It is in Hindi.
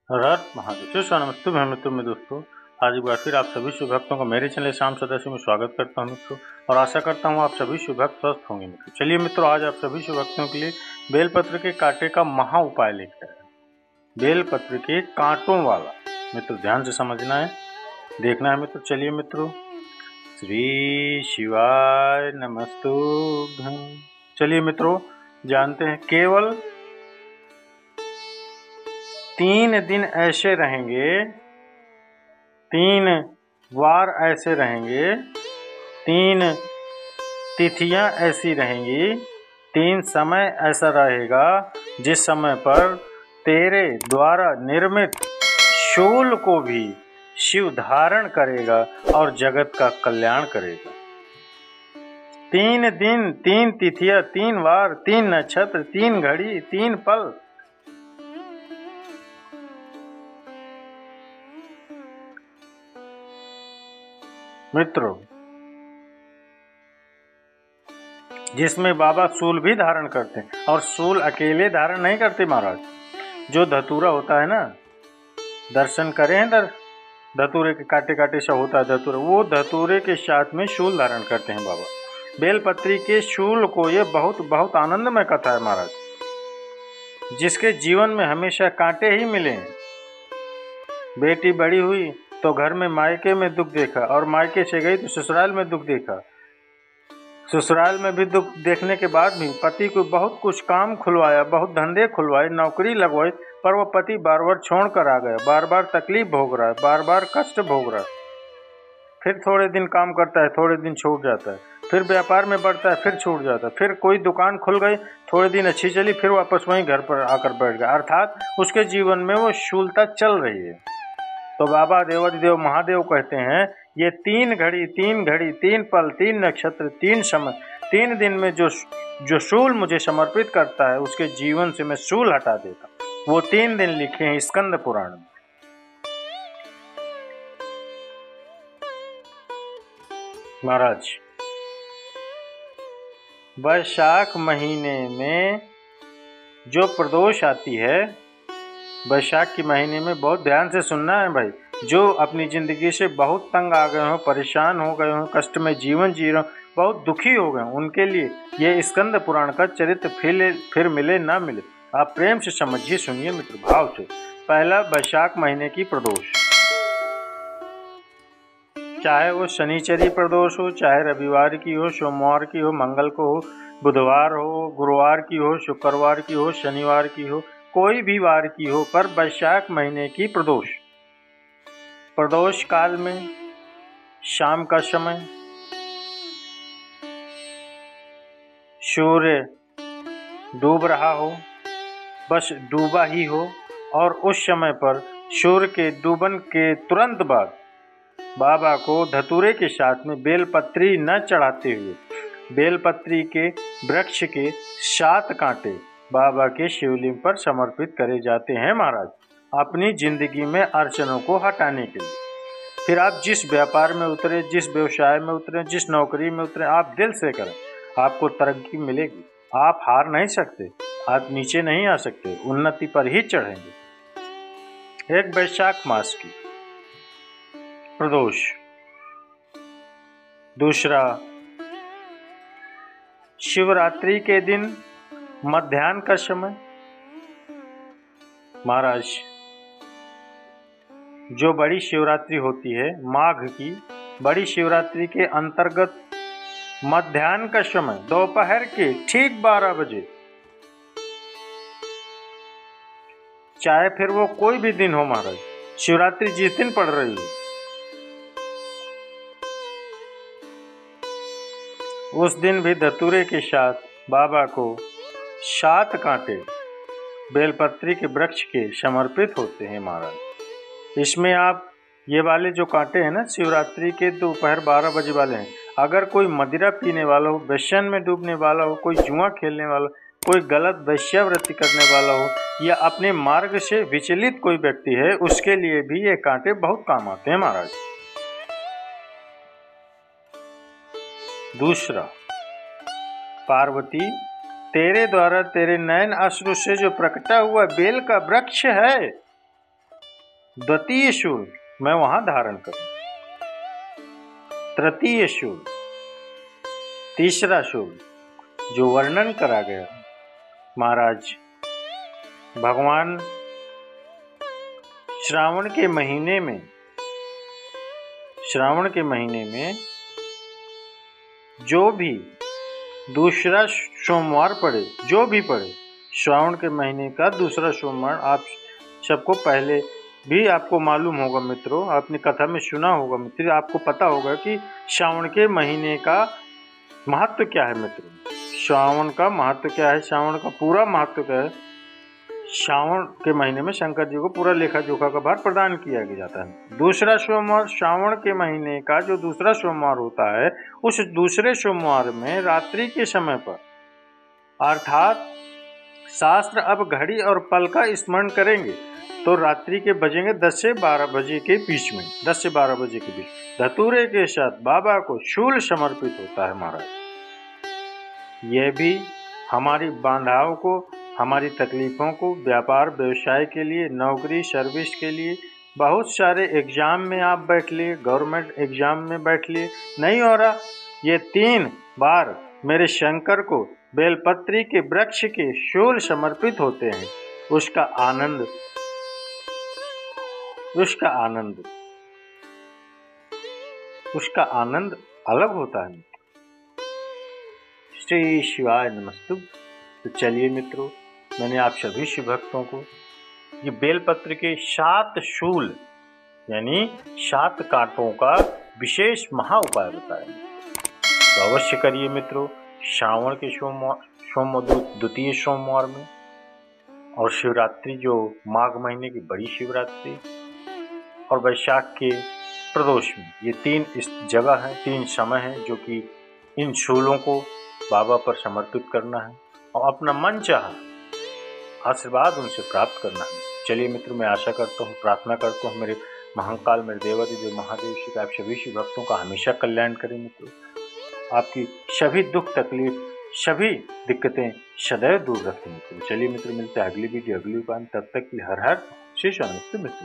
हर हर महादेव। नमस्ते मैं मित्रों में दोस्तों, आज एक बार फिर आप सभी शिव भक्तों का मेरे चैनल शाम सदस्य में स्वागत करता हूं मित्रों, और आशा करता हूं आप सभी शिव भक्त स्वस्थ होंगे मित्रों। चलिए मित्रों, आज आप सभी शिव भक्तों के लिए बेलपत्र के कांटे का महा उपाय लेकर आए। बेलपत्र के कांटों वाला मित्रों, ध्यान से समझना है, देखना है मित्रों। चलिए मित्रों, श्री शिवाय नमस्तुभ्यं। चलिए मित्रों, जानते हैं, केवल 3 दिन ऐसे रहेंगे, 3 वार ऐसे रहेंगे, 3 तिथियां ऐसी रहेंगी, 3 समय ऐसा रहेगा जिस समय पर तेरे द्वारा निर्मित शूल को भी शिव धारण करेगा और जगत का कल्याण करेगा। 3 दिन, 3 तिथियां, 3 वार, 3 नक्षत्र, 3 घड़ी, 3 पल। मित्रों, जिसमें बाबा शूल भी धारण करते हैं, और शूल अकेले धारण नहीं करते महाराज। जो धतूरा होता है ना, दर्शन करें धतूरे के काटे काटे सा होता है धतूरा, वो धतूरे के साथ में शूल धारण करते हैं बाबा। बेलपत्री के शूल को ये बहुत बहुत आनंदमय कथा है महाराज। जिसके जीवन में हमेशा कांटे ही मिले हैं। बेटी बड़ी हुई तो घर में मायके में दुख देखा, और मायके से गई तो ससुराल में दुख देखा। ससुराल में भी दुख देखने के बाद भी पति को बहुत कुछ काम खुलवाया, बहुत धंधे खुलवाए, नौकरी लगवाई, पर वो पति बार बार छोड़ कर आ गया, बार बार तकलीफ भोग रहा है, बार बार कष्ट भोग रहा है। फिर थोड़े दिन काम करता है, थोड़े दिन छूट जाता है, फिर व्यापार में बढ़ता है, फिर छूट जाता है, फिर कोई दुकान खुल गई, थोड़े दिन अच्छी चली, फिर वापस वहीं घर पर आकर बैठ गया। अर्थात उसके जीवन में वो शूलता चल रही है। तो बाबा देवाधिदेव महादेव कहते हैं, ये 3 घड़ी, 3 घड़ी, 3 पल, 3 नक्षत्र, 3 समय, 3 दिन में जो शूल मुझे समर्पित करता है, उसके जीवन से मैं शूल हटा देता। वो 3 दिन लिखे हैं स्कंद पुराण में। महाराज, वैशाख महीने में जो प्रदोष आती है, वैशाख के महीने में बहुत ध्यान से सुनना है भाई। जो अपनी जिंदगी से बहुत तंग आ गए हो, परेशान हो गए हो, कष्ट में जीवन जी रहे हो, बहुत दुखी हो गए हो, उनके लिए ये स्कंद पुराण का चरित्र फिर मिले ना मिले, आप प्रेम से समझिए, सुनिए मित्र, भाव से। पहला, वैशाख महीने की प्रदोष, चाहे वो शनिचरी प्रदोष हो, चाहे रविवार की हो, सोमवार की हो, मंगल को हो, बुधवार हो, गुरुवार की हो, शुक्रवार की हो, शनिवार की हो, कोई भी वार की हो, पर वैशाख महीने की प्रदोष। प्रदोष काल में शाम का समय सूर्य डूब रहा हो, बस डूबा ही हो, और उस समय पर सूर्य के डूबन के तुरंत बाद बाबा को धतूरे के साथ में बेलपत्री न चढ़ाते हुए बेलपत्री के वृक्ष के 7 कांटे बाबा के शिवलिंग पर समर्पित करे जाते हैं महाराज, अपनी जिंदगी में अड़चनों को हटाने के लिए। फिर आप जिस व्यापार में उतरे, जिस व्यवसाय में उतरे, जिस नौकरी में उतरे, आप दिल से करें, आपको तरक्की मिलेगी। आप हार नहीं सकते, आप नीचे नहीं आ सकते, उन्नति पर ही चढ़ेंगे। एक वैशाख मास की प्रदोष। दूसरा, शिवरात्रि के दिन मध्याह्न का समय। महाराज, जो बड़ी शिवरात्रि होती है, माघ की बड़ी शिवरात्रि के अंतर्गत मध्याह्न का समय, दोपहर के ठीक 12 बजे, चाहे फिर वो कोई भी दिन हो महाराज, शिवरात्रि जिस दिन पड़ रही हो, उस दिन भी धतूरे के साथ बाबा को 7 कांटे बेलपत्री के वृक्ष के समर्पित होते हैं महाराज। इसमें आप ये वाले जो कांटे हैं ना, शिवरात्रि के दोपहर 12 बजे वाले हैं। अगर कोई मदिरा पीने वाला हो, व्यसन में डूबने वाला हो, कोई जुआ खेलने वाला, कोई गलत वैश्यावृत्ति करने वाला हो, या अपने मार्ग से विचलित कोई व्यक्ति है, उसके लिए भी ये कांटे बहुत काम आते हैं महाराज। दूसरा, पार्वती, तेरे द्वारा तेरे नयन अश्रु से जो प्रकटा हुआ बेल का वृक्ष है, द्वितीय शूल मैं वहां धारण करूं, तृतीय शूल, तीसरा शूल जो वर्णन करा गया महाराज, भगवान श्रावण के महीने में जो भी दूसरा सोमवार पड़े, जो भी पड़े, श्रावण के महीने का दूसरा सोमवार, आप सबको पहले भी आपको मालूम होगा मित्रों, आपने कथा में सुना होगा मित्रों, आपको पता होगा कि श्रावण के महीने का महत्व क्या है मित्रों। श्रावण का महत्व क्या है, श्रावण का पूरा महत्व क्या है। श्रावण के महीने में शंकर जी को पूरा लेखा जोखा का भार प्रदान किया जाता है। दूसरा सोमवार, श्रावण के महीने का जो दूसरा सोमवार होता है, उस दूसरे सोमवार में रात्रि के समय पर, अर्थात शास्त्र अब घड़ी और पल का स्मरण करेंगे तो रात्रि के बजेंगे 10 से 12 बजे के बीच में, 10 से 12 बजे के बीच धतूरे के साथ बाबा को शूल समर्पित होता है महाराज। यह भी हमारी बाधाओं को, हमारी तकलीफों को, व्यापार व्यवसाय के लिए, नौकरी सर्विस के लिए, बहुत सारे एग्जाम में आप बैठ लिए, गवर्नमेंट एग्जाम में बैठ लिए, नहीं हो रहा, ये 3 बार मेरे शंकर को बेलपत्री के वृक्ष के शूल समर्पित होते हैं। उसका आनंद अलग होता है। श्री शिवाय नमस्तु। तो चलिए मित्रों, मैंने आप सभी शिव भक्तों को ये बेलपत्र के 7 शूल यानी 7 कांटों का विशेष महा उपाय बताया, तो अवश्य करिए मित्रों। श्रावण के द्वितीय सोमवार में और शिवरात्रि जो माघ महीने की बड़ी शिवरात्रि और वैशाख के प्रदोष में, ये 3 इस जगह है, 3 समय है जो कि इन शूलों को बाबा पर समर्पित करना है और अपना मन चाहा आशीर्वाद उनसे प्राप्त करना है। चलिए मित्र, मैं आशा करता हूँ, प्रार्थना करता हूँ मेरे महाकाल, मेरे देवादिदेव महादेव श्री आप सभी शिव भक्तों का हमेशा कल्याण करें मित्रों। आपकी सभी दुख तकलीफ, सभी दिक्कतें सदैव दूर रखें मित्रों। चलिए मित्र, मिलते हैं अगली वीडियो अगली बार, तब तक की हर हर श्री स्वामी मित्र।